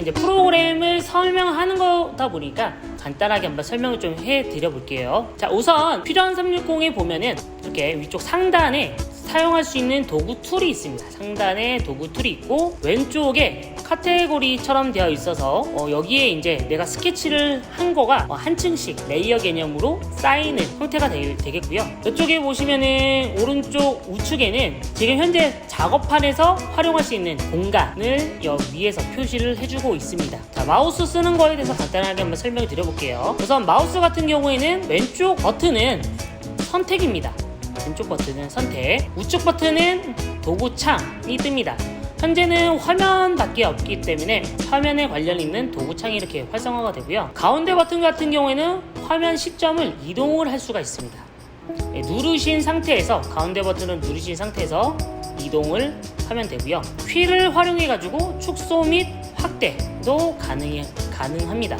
이제 프로그램을 설명하는 거다 보니까 간단하게 한번 설명을 좀 해드려 볼게요. 자, 우선 퓨전 360에 보면은 이렇게 위쪽 상단에 사용할 수 있는 도구 툴이 있습니다. 상단에 도구 툴이 있고 왼쪽에 카테고리처럼 되어 있어서 여기에 이제 내가 스케치를 한 거가 한 층씩 레이어 개념으로 쌓이는 형태가 되겠고요. 이쪽에 보시면은 오른쪽 우측에는 지금 현재 작업판에서 활용할 수 있는 공간을 여기 위에서 표시를 해주고 있습니다. 자, 마우스 쓰는 거에 대해서 간단하게 한번 설명을 드려볼게요. 우선 마우스 같은 경우에는 왼쪽 버튼은 선택입니다. 왼쪽 버튼은 선택, 우측 버튼은 도구창이 뜹니다. 현재는 화면밖에 없기 때문에 화면에 관련 있는 도구창이 이렇게 활성화가 되고요. 가운데 버튼 같은 경우에는 화면 시점을 이동을 할 수가 있습니다. 누르신 상태에서 가운데 버튼을 누르신 상태에서 이동을 하면 되고요. 휠을 활용해 가지고 축소 및 확대도 가능합니다.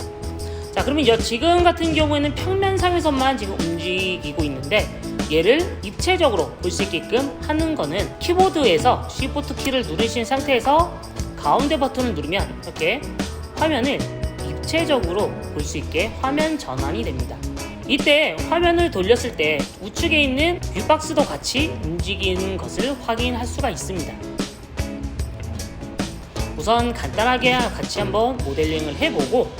자, 그러면 지금 같은 경우에는 평면상에서만 지금 움직이고 있는데 얘를 입체적으로 볼 수 있게끔 하는 거는 키보드에서 Shift 키를 누르신 상태에서 가운데 버튼을 누르면 이렇게 화면을 입체적으로 볼 수 있게 화면 전환이 됩니다. 이때 화면을 돌렸을 때 우측에 있는 뷰박스도 같이 움직이는 것을 확인할 수가 있습니다. 우선 간단하게 같이 한번 모델링을 해보고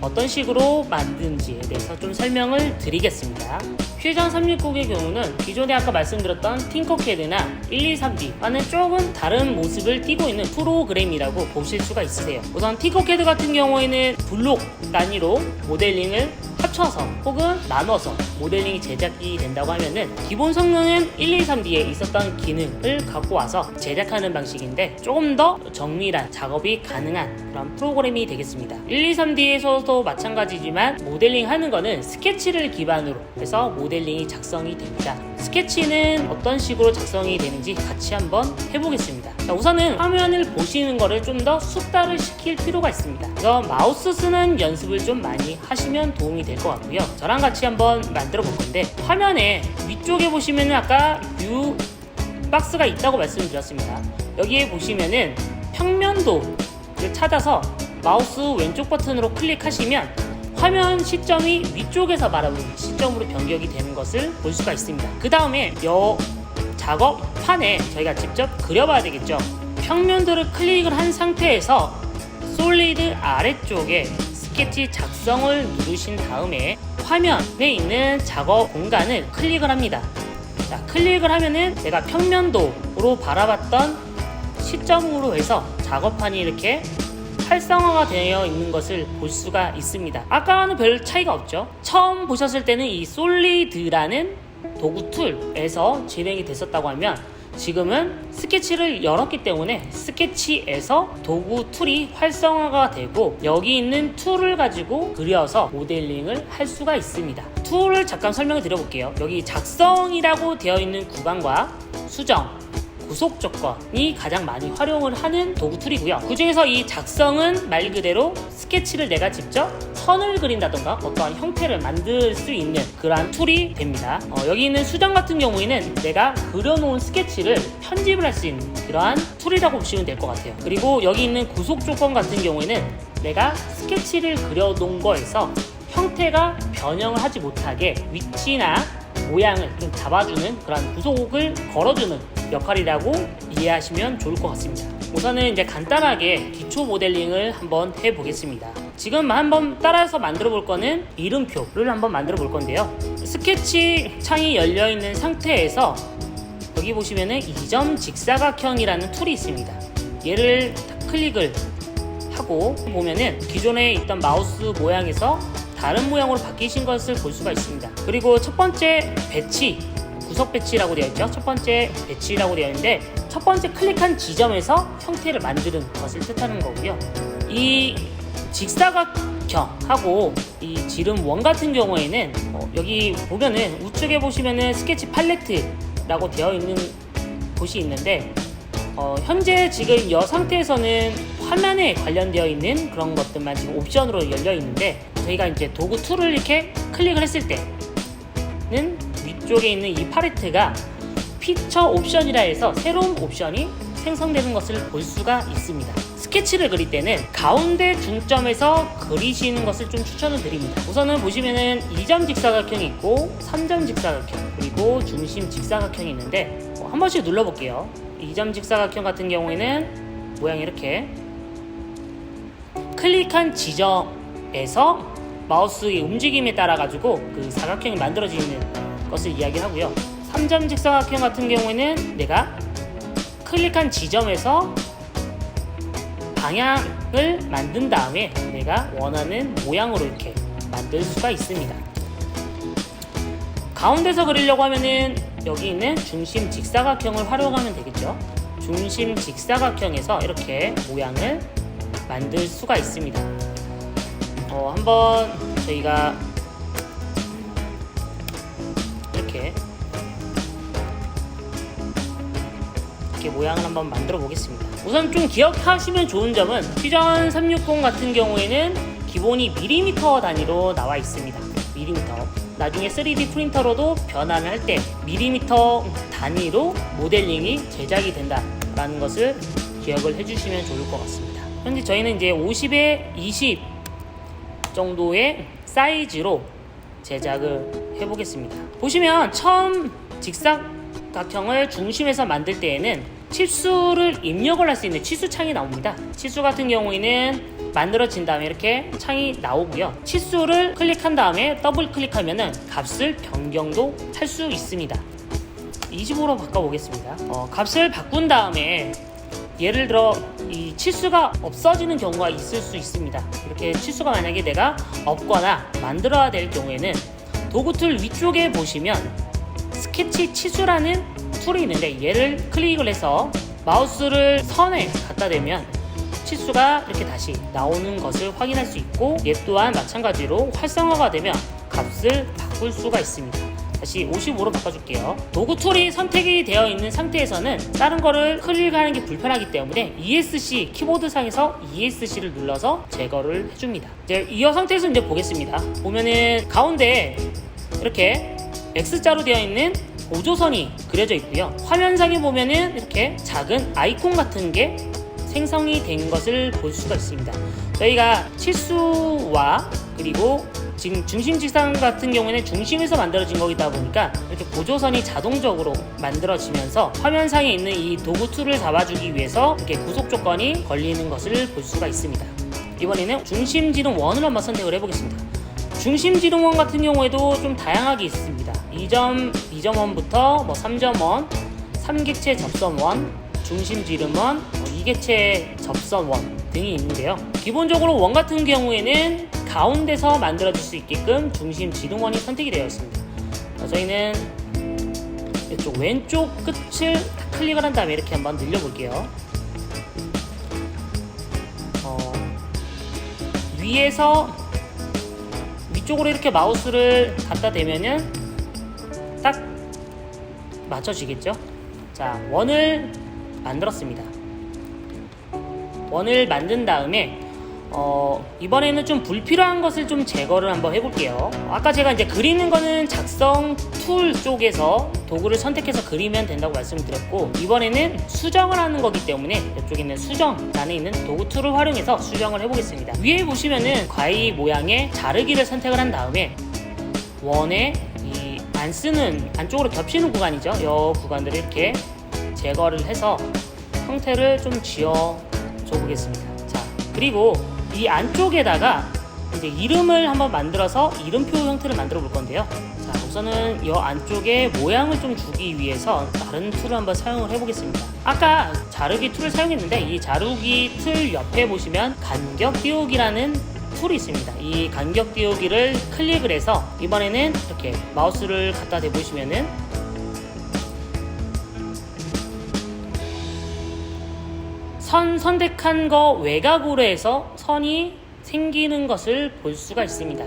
어떤 식으로 만드는지에 대해서 좀 설명을 드리겠습니다. 퓨전 360의 경우는 기존에 아까 말씀드렸던 팅커캐드나 123D와는 조금 다른 모습을 띠고 있는 프로그램이라고 보실 수가 있으세요. 우선 팅커캐드 같은 경우에는 블록 단위로 모델링을 합쳐서 혹은 나눠서 모델링이 제작이 된다고 하면은 기본 성능은 123D에 있었던 기능을 갖고 와서 제작하는 방식인데 조금 더 정밀한 작업이 가능한 그런 프로그램이 되겠습니다. 123D에서도 마찬가지지만 모델링 하는 거는 스케치를 기반으로 해서 모델링이 작성이 됩니다. 스케치는 어떤 식으로 작성이 되는지 같이 한번 해보겠습니다. 자, 우선은 화면을 보시는 거를 좀 더 숙달을 시킬 필요가 있습니다. 그래서 마우스 쓰는 연습을 좀 많이 하시면 도움이 될 것 같고요. 저랑 같이 한번 만들어 볼 건데 화면에 위쪽에 보시면은 아까 뷰 박스가 있다고 말씀드렸습니다. 여기에 보시면은 평면도를 찾아서 마우스 왼쪽 버튼으로 클릭하시면 화면 시점이 위쪽에서 바라보는 시점으로 변경이 되는 것을 볼 수가 있습니다. 그 다음에 이 작업판에 저희가 직접 그려봐야 되겠죠. 평면도를 클릭을 한 상태에서 솔리드 아래쪽에 스케치 작성을 누르신 다음에 화면에 있는 작업 공간을 클릭을 합니다. 자, 클릭을 하면은 내가 평면도로 바라봤던 시점으로 해서 작업판이 이렇게 활성화가 되어 있는 것을 볼 수가 있습니다. 아까와는 별 차이가 없죠. 처음 보셨을 때는 이 솔리드라는 도구 툴에서 진행이 됐었다고 하면 지금은 스케치를 열었기 때문에 스케치에서 도구 툴이 활성화가 되고 여기 있는 툴을 가지고 그려서 모델링을 할 수가 있습니다. 툴을 잠깐 설명을 드려볼게요. 여기 작성이라고 되어 있는 구간과 수정, 구속 조건이 가장 많이 활용을 하는 도구 툴이고요. 그 중에서 이 작성은 말 그대로 스케치를 내가 직접 선을 그린다던가 어떠한 형태를 만들 수 있는 그러한 툴이 됩니다. 여기 있는 수정 같은 경우에는 내가 그려놓은 스케치를 편집을 할 수 있는 그러한 툴이라고 보시면 될 것 같아요. 그리고 여기 있는 구속 조건 같은 경우에는 내가 스케치를 그려놓은 거에서 형태가 변형을 하지 못하게 위치나 모양을 좀 잡아주는 그런 구속을 걸어주는 역할이라고 이해하시면 좋을 것 같습니다. 우선은 이제 간단하게 기초 모델링을 한번 해보겠습니다. 지금 한번 따라서 만들어 볼 거는 이름표를 한번 만들어 볼 건데요. 스케치 창이 열려 있는 상태에서 여기 보시면은 이점 직사각형이라는 툴이 있습니다. 얘를 클릭을 하고 보면은 기존에 있던 마우스 모양에서 다른 모양으로 바뀌신 것을 볼 수가 있습니다. 그리고 첫 번째 배치, 구석 배치라고 되어 있죠. 첫 번째 배치라고 되어 있는데 첫 번째 클릭한 지점에서 형태를 만드는 것을 뜻하는 거고요. 이 직사각형하고 이 지름 원 같은 경우에는 여기 보면은 우측에 보시면은 스케치 팔레트라고 되어 있는 곳이 있는데 현재 지금 이 상태에서는 화면에 관련되어 있는 그런 것들만 지금 옵션으로 열려 있는데 저희가 이제 도구 툴을 이렇게 클릭을 했을 때는 위쪽에 있는 이 팔레트가 피처 옵션이라 해서 새로운 옵션이 생성되는 것을 볼 수가 있습니다. 스케치를 그릴 때는 가운데 중점에서 그리시는 것을 좀 추천을 드립니다. 우선은 보시면은 2점 직사각형이 있고 3점 직사각형 그리고 중심 직사각형이 있는데 한 번씩 눌러볼게요. 2점 직사각형 같은 경우에는 모양이 이렇게 클릭한 지점에서 마우스의 움직임에 따라 가지고 그 사각형이 만들어지는 것을 이야기하고요. 3점 직사각형 같은 경우에는 내가 클릭한 지점에서 방향을 만든 다음에 내가 원하는 모양으로 이렇게 만들 수가 있습니다. 가운데서 그리려고 하면은 여기 있는 중심 직사각형을 활용하면 되겠죠. 중심 직사각형에서 이렇게 모양을 만들 수가 있습니다. 한번 저희가 이렇게 모양을 한번 만들어 보겠습니다. 우선 좀 기억하시면 좋은 점은 퓨전 360 같은 경우에는 기본이 밀리미터 단위로 나와 있습니다. 밀리미터. 나중에 3D 프린터로도 변환을 할 때 밀리미터 단위로 모델링이 제작이 된다라는 것을 기억을 해주시면 좋을 것 같습니다. 현재 저희는 이제 50에 20 정도의 사이즈로 제작을 해보겠습니다. 보시면 처음 직사각형을 중심에서 만들 때에는 치수를 입력을 할 수 있는 치수창이 나옵니다. 치수 같은 경우에는 만들어진 다음에 이렇게 창이 나오고요. 치수를 클릭한 다음에 더블 클릭하면은 값을 변경도 할 수 있습니다. 25로 바꿔보겠습니다. 값을 바꾼 다음에 예를 들어 이 치수가 없어지는 경우가 있을 수 있습니다. 이렇게 치수가 만약에 내가 없거나 만들어야 될 경우에는 도구 툴 위쪽에 보시면 스케치 치수라는 툴이 있는데 얘를 클릭을 해서 마우스를 선에 갖다 대면 치수가 이렇게 다시 나오는 것을 확인할 수 있고, 얘 또한 마찬가지로 활성화가 되면 값을 바꿀 수가 있습니다. 다시 55로 바꿔줄게요. 도구 툴이 선택이 되어 있는 상태에서는 다른 거를 클릭하는 게 불편하기 때문에 ESC, 키보드 상에서 ESC를 눌러서 제거를 해줍니다. 이제 이 상태에서 이제 보겠습니다. 보면은 가운데 이렇게 X자로 되어 있는 보조선이 그려져 있고요. 화면상에 보면은 이렇게 작은 아이콘 같은 게 생성이 된 것을 볼 수가 있습니다. 저희가 치수와 그리고 지금 중심 직사각 같은 경우에는 중심에서 만들어진 거기다 보니까 이렇게 보조선이 자동적으로 만들어지면서 화면상에 있는 이 도구 툴을 잡아주기 위해서 이렇게 구속 조건이 걸리는 것을 볼 수가 있습니다. 이번에는 중심 지름 원을 한번 선택을 해보겠습니다. 중심 지름원 같은 경우에도 좀 다양하게 있습니다. 2.1부터 3.1, 3객체 접선원, 중심 지름원, 2객체 접선원 등이 있는데요. 기본적으로 원 같은 경우에는 가운데서 만들어질 수 있게끔 중심 지름원이 선택이 되어 있습니다. 저희는 이쪽 왼쪽 끝을 클릭을 한 다음에 이렇게 한번 늘려볼게요. 위에서 위쪽으로 이렇게 마우스를 갖다 대면은 딱 맞춰지겠죠? 자, 원을 만들었습니다. 원을 만든 다음에 이번에는 좀 불필요한 것을 좀 제거를 한번 해볼게요. 아까 제가 이제 그리는 거는 작성 툴 쪽에서 도구를 선택해서 그리면 된다고 말씀드렸고, 이번에는 수정을 하는 거기 때문에 이쪽에 있는 수정 안에 있는 도구 툴을 활용해서 수정을 해보겠습니다. 위에 보시면은 가위 모양의 자르기를 선택을 한 다음에 원에 이 안 쓰는 안쪽으로 겹치는 구간이죠. 이 구간들을 이렇게 제거를 해서 형태를 좀 지어 줘 보겠습니다. 자, 그리고 이 안쪽에다가 이제 이름을 한번 만들어서 이름표 형태를 만들어 볼 건데요. 자, 우선은 이 안쪽에 모양을 좀 주기 위해서 다른 툴을 한번 사용을 해보겠습니다. 아까 자르기 툴을 사용했는데 이 자르기 툴 옆에 보시면 간격 띄우기라는 툴이 있습니다. 이 간격 띄우기를 클릭을 해서 이번에는 이렇게 마우스를 갖다 대보시면은 선 선택한 거 외곽으로 해서 선이 생기는 것을 볼 수가 있습니다.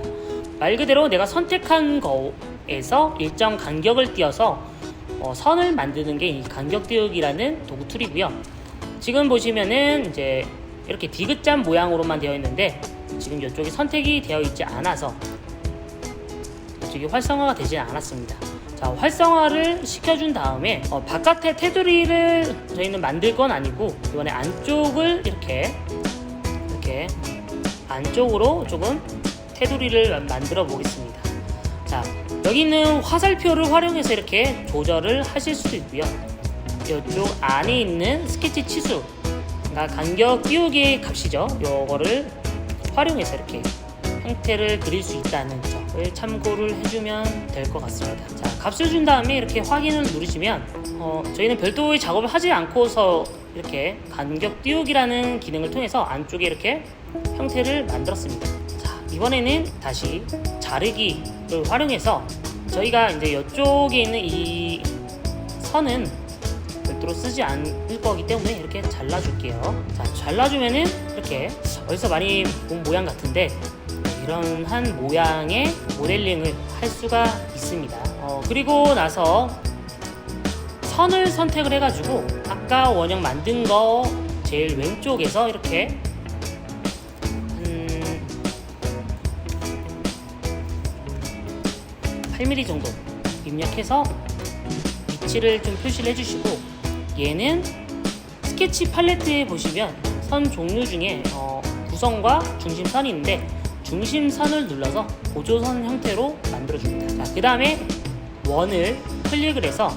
말 그대로 내가 선택한 거에서 일정 간격을 띄어서 선을 만드는 게 이 간격 띄우기라는 도구 툴이고요. 지금 보시면은 이제 이렇게 디귿자 모양으로만 되어 있는데 지금 이쪽이 선택이 되어 있지 않아서 이쪽이 활성화가 되지 않았습니다. 자, 활성화를 시켜준 다음에 바깥에 테두리를 저희는 만들 건 아니고 이번에 안쪽을 이렇게 이렇게 안쪽으로 조금 테두리를 만들어 보겠습니다. 자, 여기 있는 화살표를 활용해서 이렇게 조절을 하실 수도 있고요. 이쪽 안에 있는 스케치 치수, 그러니까 간격 띄우기 값이죠. 요거를 활용해서 이렇게 형태를 그릴 수 있다는 점을 참고를 해주면 될 것 같습니다. 자, 값을 준 다음에 이렇게 확인을 누르시면 저희는 별도의 작업을 하지 않고서 이렇게 간격 띄우기라는 기능을 통해서 안쪽에 이렇게 형태를 만들었습니다. 자, 이번에는 다시 자르기를 활용해서 저희가 이제 이쪽에 있는 이 선은 별도로 쓰지 않을 거기 때문에 이렇게 잘라줄게요. 자, 잘라주면은 이렇게 어디서 많이 본 모양 같은데 이런 한 모양의 모델링을 할 수가 있습니다. 그리고 나서 선을 선택을 해가지고 아까 원형 만든 거 제일 왼쪽에서 이렇게 8mm 정도 입력해서 위치를 좀 표시를 해주시고, 얘는 스케치 팔레트에 보시면 선 종류 중에 구성과 중심선이 있는데 중심선을 눌러서 보조선 형태로 만들어줍니다. 자, 그 다음에 원을 클릭을 해서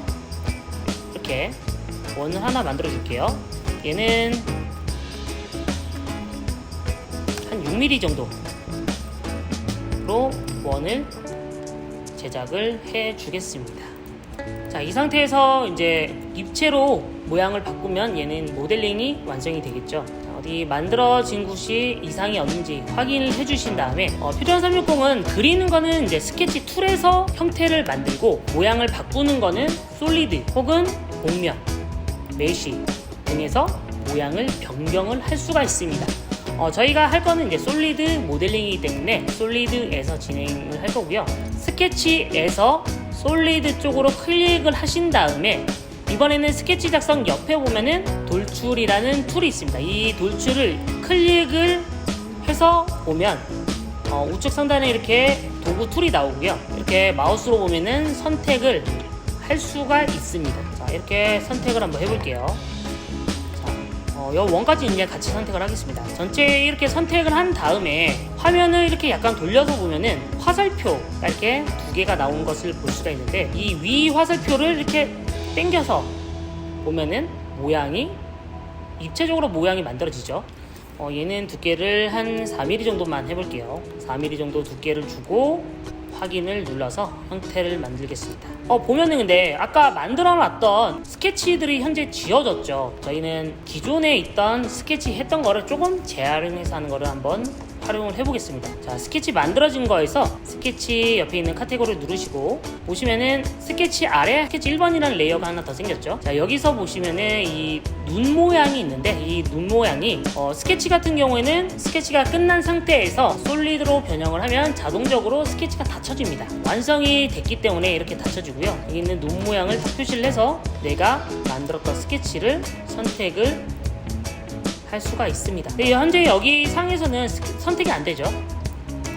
이렇게 원을 하나 만들어줄게요. 얘는 한 6mm 정도로 원을 제작을 해주겠습니다. 자, 이 상태에서 이제 입체로 모양을 바꾸면 얘는 모델링이 완성이 되겠죠. 자, 어디 만들어진 곳이 이상이 없는지 확인을 해주신 다음에 퓨전 360은 그리는 거는 이제 스케치 툴에서 형태를 만들고, 모양을 바꾸는 거는 솔리드 혹은 곡면, 메쉬 등에서 모양을 변경을 할 수가 있습니다. 저희가 할 거는 이제 솔리드 모델링이기 때문에 솔리드에서 진행을 할 거고요. 스케치에서 솔리드 쪽으로 클릭을 하신 다음에 이번에는 스케치 작성 옆에 보면은 돌출이라는 툴이 있습니다. 이 돌출을 클릭을 해서 보면 우측 상단에 이렇게 도구 툴이 나오고요. 이렇게 마우스로 보면은 선택을 할 수가 있습니다. 자, 이렇게 선택을 한번 해볼게요. 이 원까지 이제 같이 선택을 하겠습니다. 전체 이렇게 선택을 한 다음에 화면을 이렇게 약간 돌려서 보면은 화살표 이렇게 두 개가 나온 것을 볼 수가 있는데, 이 위 화살표를 이렇게 당겨서 보면은 모양이 입체적으로 모양이 만들어지죠. 얘는 두께를 한 4mm 정도만 해볼게요. 4mm 정도 두께를 주고 확인을 눌러서 형태를 만들겠습니다. 보면은 근데 아까 만들어 놨던 스케치들이 현재 지워졌죠. 저희는 기존에 있던 스케치 했던 거를 조금 재활용해서 하는 거를 한번 활용을 해보겠습니다. 자, 스케치 만들어진 거에서 스케치 옆에 있는 카테고리를 누르시고 보시면은 스케치 아래 스케치 1번이라는 레이어가 하나 더 생겼죠. 자, 여기서 보시면은 이 눈 모양이 있는데, 이 눈 모양이 스케치 같은 경우에는 스케치가 끝난 상태에서 솔리드로 변형을 하면 자동적으로 스케치가 닫혀집니다. 완성이 됐기 때문에 이렇게 닫혀지고요. 여기 있는 눈 모양을 딱 표시를 해서 내가 만들었던 스케치를 선택을 할 수가 있습니다. 근데 현재 여기 상에서는 선택이 안 되죠.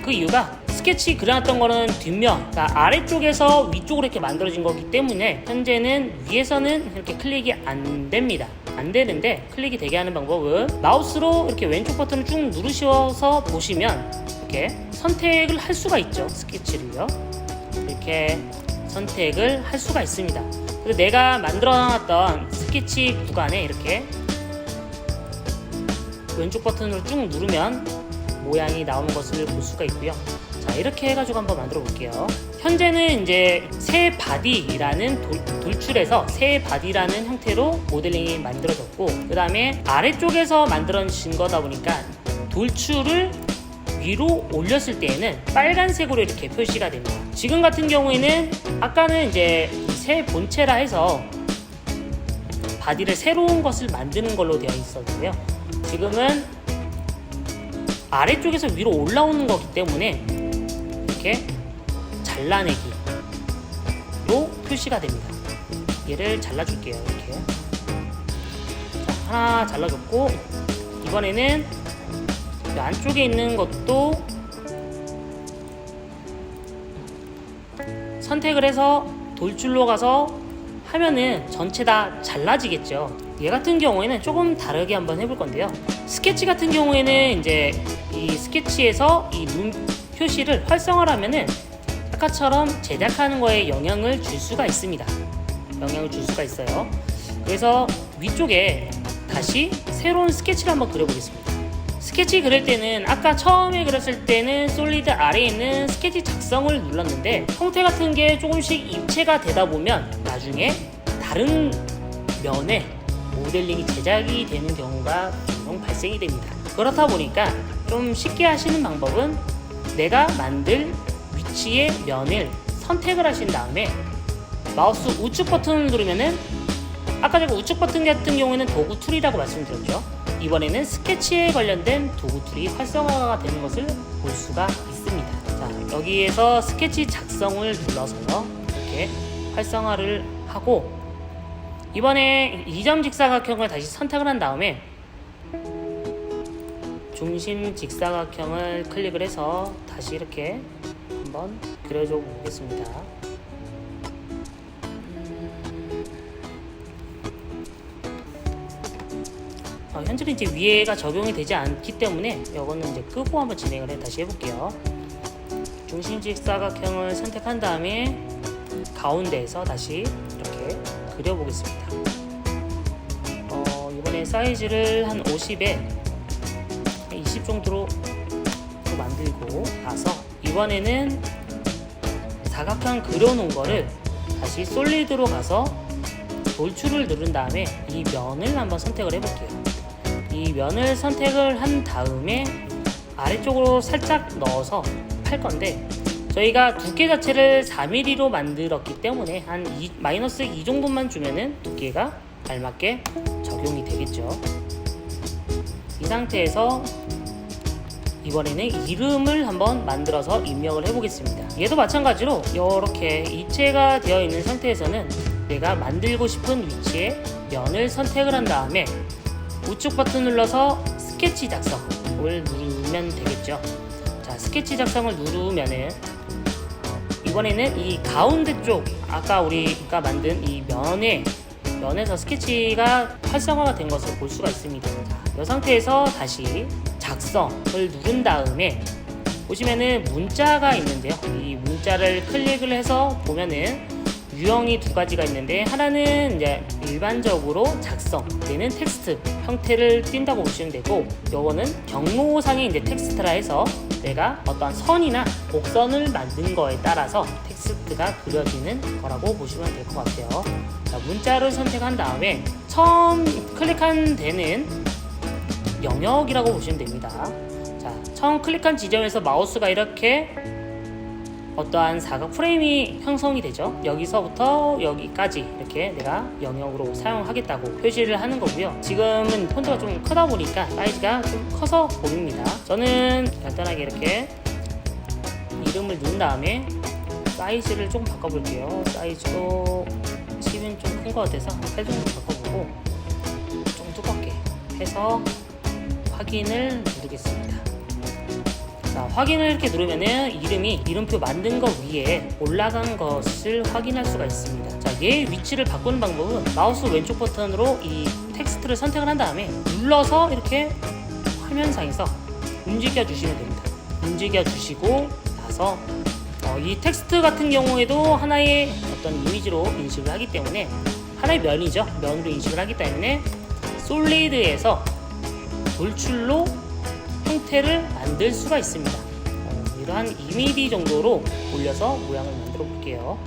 그 이유가 스케치 그려놨던 거는 뒷면, 그러니까 아래쪽에서 위쪽으로 이렇게 만들어진 거기 때문에 현재는 위에서는 이렇게 클릭이 안 됩니다. 안 되는데, 클릭이 되게 하는 방법은 마우스로 이렇게 왼쪽 버튼을 쭉 누르셔서 보시면 이렇게 선택을 할 수가 있죠. 스케치를요. 이렇게 선택을 할 수가 있습니다. 그래서 내가 만들어놨던 스케치 구간에 이렇게 왼쪽 버튼으로 쭉 누르면 모양이 나오는 것을 볼 수가 있고요. 자, 이렇게 해가지고 한번 만들어 볼게요. 현재는 이제 새 바디라는 돌출해서 새 바디라는 형태로 모델링이 만들어졌고, 그 다음에 아래쪽에서 만들어진 거다 보니까 돌출을 위로 올렸을 때에는 빨간색으로 이렇게 표시가 됩니다. 지금 같은 경우에는 아까는 이제 새 본체라 해서 바디를 새로운 것을 만드는 걸로 되어 있었고요. 지금은 아래쪽에서 위로 올라오는 거기 때문에 이렇게 잘라내기로 표시가 됩니다. 얘를 잘라줄게요. 이렇게. 자, 하나 잘라줬고, 이번에는 이 안쪽에 있는 것도 선택을 해서 돌출로 가서 하면은 전체 다 잘라지겠죠. 얘 같은 경우에는 조금 다르게 한번 해볼 건데요. 스케치 같은 경우에는 이제 이 스케치에서 이 눈 표시를 활성화를 하면은 아까처럼 제작하는 거에 영향을 줄 수가 있습니다. 영향을 줄 수가 있어요. 그래서 위쪽에 다시 새로운 스케치를 한번 그려보겠습니다. 스케치 그릴 때는 아까 처음에 그렸을 때는 솔리드 아래에 있는 스케치 작성을 눌렀는데 형태 같은 게 조금씩 입체가 되다 보면 나중에 다른 면에 모델링이 제작이 되는 경우가 종종 발생이 됩니다. 그렇다 보니까 좀 쉽게 하시는 방법은 내가 만들 위치의 면을 선택을 하신 다음에 마우스 우측 버튼을 누르면은 아까 제가 우측 버튼 같은 경우에는 도구 툴이라고 말씀드렸죠. 이번에는 스케치에 관련된 도구 툴이 활성화가 되는 것을 볼 수가 있습니다. 자, 여기에서 스케치 작성을 눌러서 이렇게 활성화를 하고 이번에 2점 직사각형을 다시 선택을 한 다음에 중심 직사각형을 클릭을 해서 다시 이렇게 한번 그려줘 보겠습니다. 현재는 이제 위에가 적용이 되지 않기 때문에 이거는 이제 끄고 한번 진행을 다시 해볼게요. 중심 직사각형을 선택한 다음에 가운데에서 다시 이렇게 그려보겠습니다. 이번에 사이즈를 한 50에 20 정도로 만들고 나서 이번에는 사각형 그려놓은 거를 다시 솔리드로 가서 돌출을 누른 다음에 이 면을 한번 선택을 해볼게요. 이 면을 선택을 한 다음에 아래쪽으로 살짝 넣어서 팔 건데 저희가 두께 자체를 4mm로 만들었기 때문에 한 마이너스 2 정도만 주면은 두께가 알맞게 적용이 되겠죠. 이 상태에서 이번에는 이름을 한번 만들어서 입력을 해보겠습니다. 얘도 마찬가지로 이렇게 이체가 되어 있는 상태에서는 내가 만들고 싶은 위치에 면을 선택을 한 다음에 우측 버튼 눌러서 스케치 작성을 누르면 되겠죠. 자, 스케치 작성을 누르면은 이번에는 이 가운데 쪽 아까 우리가 만든 이 면에서 스케치가 활성화가 된 것을 볼 수가 있습니다. 자, 이 상태에서 다시 작성을 누른 다음에 보시면은 문자가 있는데요. 이 문자를 클릭을 해서 보면은 유형이 두 가지가 있는데 하나는 이제 일반적으로 작성되는 텍스트 형태를 띈다고 보시면 되고 요거는 경로상의 이제 텍스트라 해서 내가 어떠한 선이나 곡선을 만든 거에 따라서 텍스트가 그려지는 거라고 보시면 될 것 같아요. 자, 문자를 선택한 다음에 처음 클릭한 데는 영역이라고 보시면 됩니다. 자, 처음 클릭한 지점에서 마우스가 이렇게 어떠한 사각 프레임이 형성이 되죠. 여기서부터 여기까지 이렇게 내가 영역으로 사용하겠다고 표시를 하는 거고요. 지금은 폰트가 좀 크다 보니까 사이즈가 좀 커서 보입니다. 저는 간단하게 이렇게 이름을 넣은 다음에 사이즈를 조금 바꿔볼게요. 사이즈도 10은 좀 큰 것 같아서 한 8 정도 바꿔보고 좀 두껍게 해서 확인을 누르겠습니다. 자, 확인을 이렇게 누르면은 이름표 만든 거 위에 올라간 것을 확인할 수가 있습니다. 자, 얘의 위치를 바꾸는 방법은 마우스 왼쪽 버튼으로 이 텍스트를 선택을 한 다음에 눌러서 이렇게 화면상에서 움직여 주시면 됩니다. 움직여 주시고 나서 이 텍스트 같은 경우에도 하나의 어떤 이미지로 인식을 하기 때문에 하나의 면이죠. 면으로 인식을 하기 때문에 솔리드에서 돌출로 형태를 만들 수가 있습니다. 이러한 2mm 정도로 올려서 모양을 만들어 볼게요.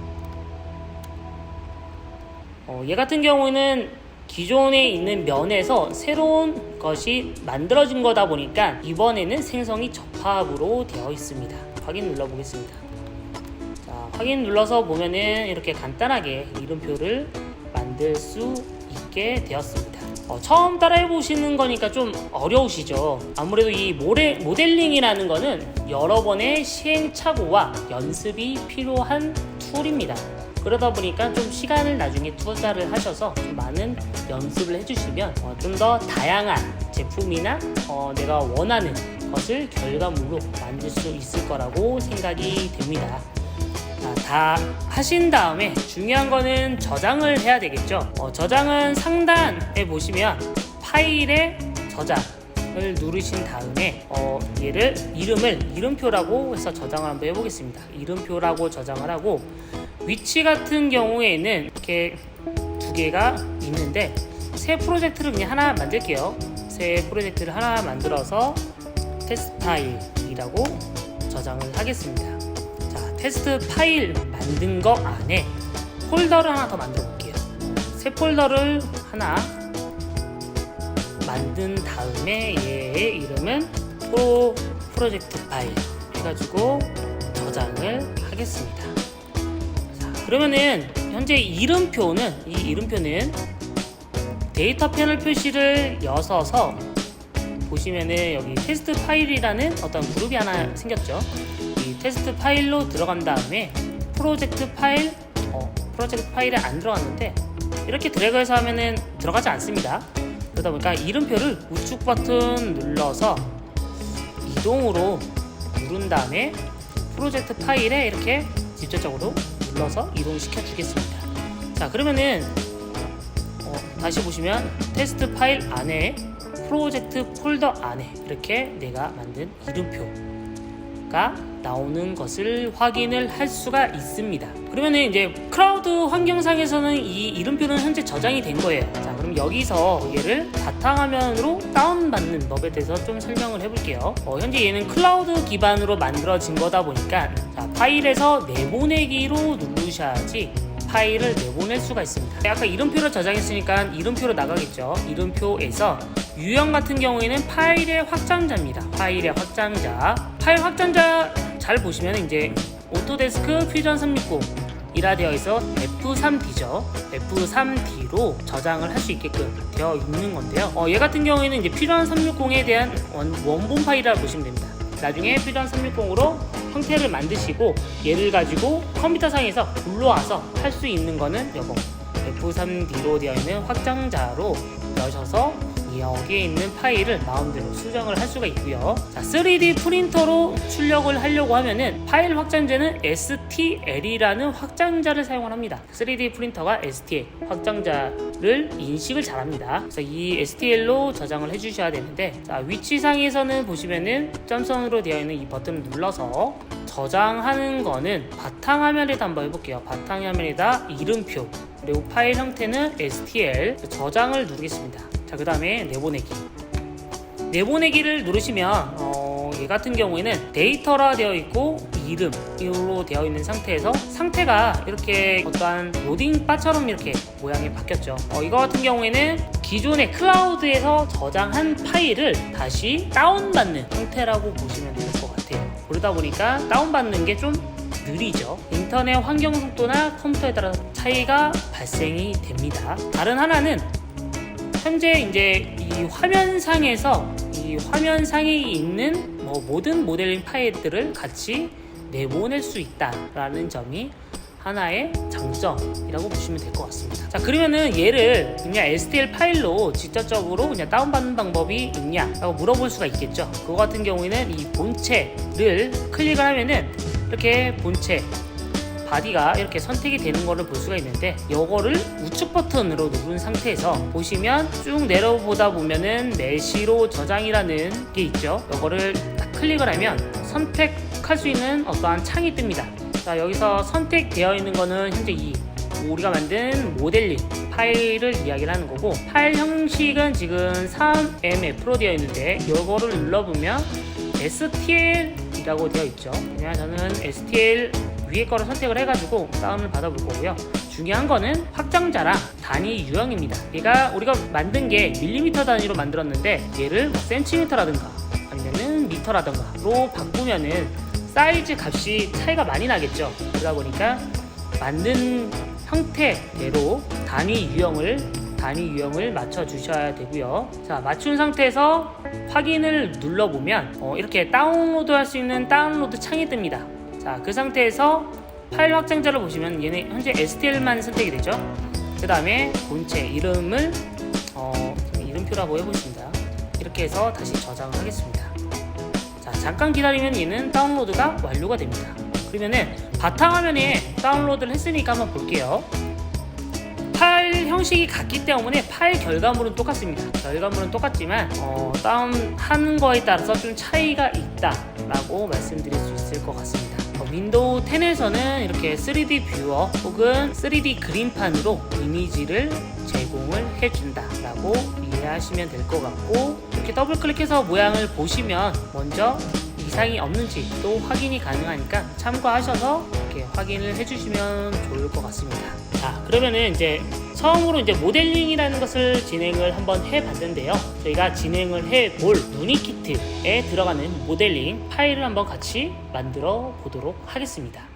얘 같은 경우는 기존에 있는 면에서 새로운 것이 만들어진 거다 보니까 이번에는 생성이 접합으로 되어 있습니다. 확인 눌러 보겠습니다. 자, 확인 눌러서 보면은 이렇게 간단하게 이름표를 만들 수 있게 되었습니다. 처음 따라해 보시는 거니까 좀 어려우시죠. 아무래도 이 모델링이라는 거는 여러 번의 시행착오와 연습이 필요한 툴입니다. 그러다 보니까 좀 시간을 나중에 투자를 하셔서 좀 많은 연습을 해주시면 좀 더 다양한 제품이나 내가 원하는 것을 결과물로 만들 수 있을 거라고 생각이 됩니다. 다 하신 다음에 중요한 거는 저장을 해야 되겠죠. 저장은 상단에 보시면 파일의 저장 저장을 누르신 다음에 얘를 이름표라고 해서 저장을 한번 해보겠습니다. 이름표라고 저장을 하고, 위치 같은 경우에는 이렇게 두 개가 있는데 새 프로젝트를 그냥 하나 만들게요. 새 프로젝트를 하나 만들어서 테스트 파일이라고 저장을 하겠습니다. 자, 테스트 파일 만든 거 안에 폴더를 하나 더 만들어 볼게요. 새 폴더를 하나 만든 다음에 얘의 이름은 프로젝트 파일 해가지고 저장을 하겠습니다. 자, 그러면은 현재 이 이름표는 데이터 패널 표시를 여서서 보시면은 여기 테스트 파일이라는 어떤 그룹이 하나 생겼죠. 이 테스트 파일로 들어간 다음에 프로젝트 파일에 안 들어갔는데 이렇게 드래그해서 하면은 들어가지 않습니다. 그러다 보니까 이름표를 우측 버튼 눌러서 이동으로 누른 다음에 프로젝트 파일에 이렇게 직접적으로 눌러서 이동시켜 주겠습니다. 자, 그러면은 다시 보시면 테스트 파일 안에 프로젝트 폴더 안에 이렇게 내가 만든 이름표가 나오는 것을 확인을 할 수가 있습니다. 그러면 이제 클라우드 환경상에서는 이 이름표는 현재 저장이 된 거예요. 자, 그럼 여기서 얘를 바탕화면으로 다운받는 법에 대해서 좀 설명을 해볼게요. 현재 얘는 클라우드 기반으로 만들어진 거다 보니까 자, 파일에서 내보내기로 누르셔야지 파일을 내보낼 수가 있습니다. 아까 이름표로 저장했으니까 이름표로 나가겠죠. 이름표에서 유형 같은 경우에는 파일의 확장자입니다. 파일 확장자 잘 보시면 이제 오토데스크 퓨전 360이라 되어 있어 F3D죠. F3D로 저장을 할 수 있게끔 되어 있는 건데요. 얘 같은 경우에는 이제 퓨전 360에 대한 원본 파일이라고 보시면 됩니다. 나중에 퓨전 360으로 형태를 만드시고 얘를 가지고 컴퓨터 상에서 불러와서 할 수 있는 거는 요거 F3D로 되어 있는 확장자로 여셔서 여기에 있는 파일을 마음대로 수정을 할 수가 있고요. 자, 3D 프린터로 출력을 하려고 하면은 파일 확장자는 STL이라는 확장자를 사용을 합니다. 3D 프린터가 STL 확장자를 인식을 잘합니다. 그래서 이 STL로 저장을 해주셔야 되는데, 자, 위치상에서는 보시면은 점선으로 되어 있는 이 버튼을 눌러서 저장하는 거는 바탕화면에다 한번 해볼게요. 바탕화면에다 이름표 그리고 파일 형태는 STL 저장을 누르겠습니다. 자, 그 다음에 내보내기를 누르시면 얘 같은 경우에는 데이터라 되어 있고 이름으로 되어 있는 상태에서 상태가 이렇게 어떠한 로딩 바처럼 이렇게 모양이 바뀌었죠. 이거 같은 경우에는 기존의 클라우드에서 저장한 파일을 다시 다운받는 형태라고 보시면 될 것 같아요. 그러다 보니까 다운받는 게 좀 느리죠. 인터넷 환경 속도나 컴퓨터에 따라 차이가 발생이 됩니다. 다른 하나는 현재 이제 이 화면상에 있는 모든 모델링 파일들을 같이 내보낼 수 있다라는 점이 하나의 장점이라고 보시면 될 것 같습니다. 자, 그러면은 얘를 그냥 STL 파일로 직접적으로 그냥 다운받는 방법이 있냐라고 물어볼 수가 있겠죠. 그거 같은 경우에는 이 본체를 클릭을 하면은 이렇게 본체 바디가 이렇게 선택이 되는 거를 볼 수가 있는데, 요거를 우측 버튼으로 누른 상태에서 보시면 쭉 내려보다 보면은 내시로 저장이라는 게 있죠. 요거를 딱 클릭을 하면 선택할 수 있는 어떠한 창이 뜹니다. 자, 여기서 선택되어 있는 거는 현재 우리가 만든 모델링 파일을 이야기를 하는 거고, 파일 형식은 지금 3MF로 되어 있는데 요거를 눌러보면 STL이라고 되어 있죠. 그냥 저는 STL 위에 거를 선택을 해가지고 다운을 받아볼 거고요. 중요한 거는 확장자랑 단위 유형입니다. 얘가 우리가 만든 게 밀리미터 단위로 만들었는데 얘를 센티미터라든가 아니면은 미터라든가로 바꾸면은 사이즈 값이 차이가 많이 나겠죠. 그러다 보니까 만든 형태대로 단위 유형을 맞춰 주셔야 되고요. 자, 맞춘 상태에서 확인을 눌러보면 이렇게 다운로드 할 수 있는 다운로드 창이 뜹니다. 자, 그 상태에서 파일 확장자를 보시면 얘는 현재 STL만 선택이 되죠. 그 다음에 본체 이름을 이름표라고 해보겠습니다. 이렇게 해서 다시 저장을 하겠습니다. 자, 잠깐 기다리면 얘는 다운로드가 완료가 됩니다. 그러면은 바탕화면에 다운로드를 했으니까 한번 볼게요. 파일 파일 형식이 같기 때문에 파일 결과물은 똑같습니다. 결과물은 똑같지만 다운하는 거에 따라서 좀 차이가 있다라고 말씀드릴 수 있을 것 같습니다. 윈도우 10에서는 이렇게 3D 뷰어 혹은 3D 그림판으로 이미지를 제공을 해준다라고 이해하시면 될 것 같고, 이렇게 더블 클릭해서 모양을 보시면 먼저 이상이 없는지 또 확인이 가능하니까 참고하셔서 이렇게 확인을 해주시면 좋을 것 같습니다. 자, 그러면은 이제 처음으로 이제 모델링이라는 것을 진행을 한번 해봤는데요. 저희가 진행을 해볼 유니키트에 들어가는 모델링 파일을 한번 같이 만들어 보도록 하겠습니다.